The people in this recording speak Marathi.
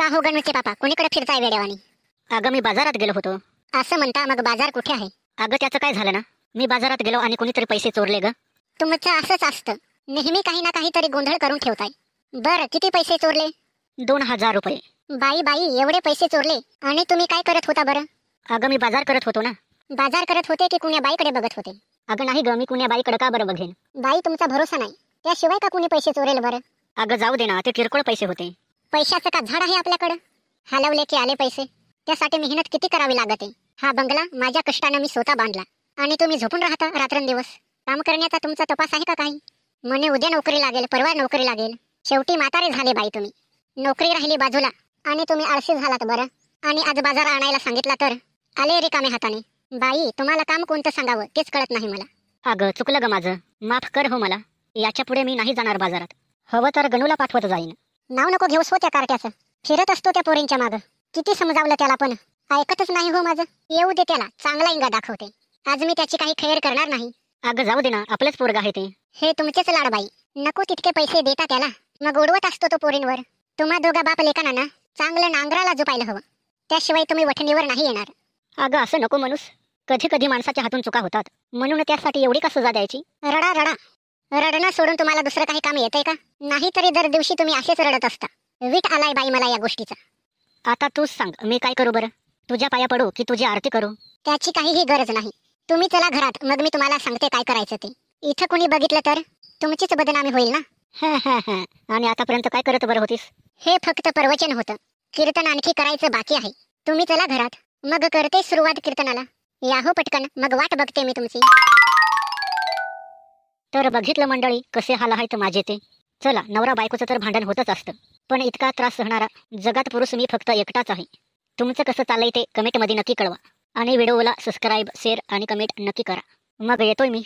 का हो गणूचे पापा, कोणीकडे फिरताय वेड्यावानी? अगं मी बाजारात गेलो होतो. असं म्हणता, मग बाजार कुठे आहे? अगं त्याचं काय झालं ना, मी बाजारात गेलो आणि कोणीतरी पैसे चोरले ग. तुमचं असंच असतं, नेहमी काही ना काहीतरी गोंधळ करून ठेवताय. बरं, किती पैसे चोरले? 2000 रुपये. बाई बाई, एवढे पैसे चोरले आणि तुम्ही काय करत होता बरं? अगं मी बाजार करत होतो ना. बाजार करत होते की कुण्या बाईकडे बघत होते? अगं नाही ग, मी कुण्या बाईकडे का बरं बघेन. बाई, तुमचा भरोसा नाही, त्याशिवाय का कुणी पैसे चोरेल बरं? अगं जाऊ दे ना, ते किरकोळ पैसे होते. पैशाचं का झाड आहे आपल्याकडं? हलवले की आले पैसे, त्यासाठी मेहनत किती करावी लागते. हा बंगला माझ्या कष्टानं मी स्वतः बांधला आणि तुम्ही झोपून राहता रात्रंदिवस. काम करण्याचा तुमचा तपास आहे का काही? म्हणे उद्या नोकरी लागेल, परवा नोकरी लागेल. शेवटी म्हातारे झाले बाई तुम्ही. नोकरी राहिली बाजूला आणि तुम्ही आळशी झालात बरं. आणि आज बाजार आणायला सांगितला तर आले रिकामे हाताने. बाई, तुम्हाला काम कोणतं सांगावं तेच कळत नाही मला. अगं चुकलं ग माझं, माफ कर हो मला. याच्या पुढे मी नाही जाणार बाजारात. हवं तर गणूला पाठवत जाईन. नाव नको घेऊस हो त्या कार्ट्याचं. फिरत असतो त्या पोरींच्या मागं. किती समजावलं त्याला पण ऐकतच नाही हो माझं. येऊ दे त्याला, चांगला इंगा दाखवते. आज मी त्याची काही खैर करणार नाही. अगं जाऊ दे ना, आपलंच पोरग आहे ते. हे तुमचेच लाडबाई, नको तितके पैसे देता त्याला, मग उडवत असतो तो पोरींवर. तुम्हा दोघा बाप लेकांना ना चांगलं नांगराला झोपायला हवं, त्याशिवाय तुम्ही वठणीवर नाही येणार. अगं असं नको म्हणूस. कधी कधी माणसाच्या हातून चुका होतात, म्हणून त्यासाठी एवढी का सजा द्यायची? रडा रडा. रडणं सोडून तुम्हाला दुसरं काही काम येतंय का? नाही तरी दर दिवशी तुम्ही असेच रडत असता. वीट आलाय बाई मला या गोष्टीचा. आता तूच सांग, मी काय करू बरं? तुझ्या पाया पडू की तुझी आरती करू? त्याची काहीही गरज नाही. तुम्ही चला घरात, मग मी तुम्हाला सांगते काय करायचं ते. इथं कुणी बघितलं तर तुमचीच बदनामी होईल ना. आणि आतापर्यंत काय करत बरं होतीस? हे फक्त प्रवचन होतं, कीर्तन आणखी करायचं बाकी आहे. तुम्ही चला घरात, मग करते सुरुवात कीर्तनाला. याहो पटकन, मग वाट बघते मी तुमची. तर बघितलं मंडळी, कसे हाल आहेत माझे ते. चला, नवरा बायकोचं तर भांडण होतच असतं, पण इतका त्रास सहणारा जगात पुरुष मी फक्त एकटाच आहे. तुमचं कसं चाललंय ते कमेंटमध्ये नक्की कळवा आणि व्हिडिओला सबस्क्राईब, शेअर आणि कमेंट नक्की करा. मग येतोय मी.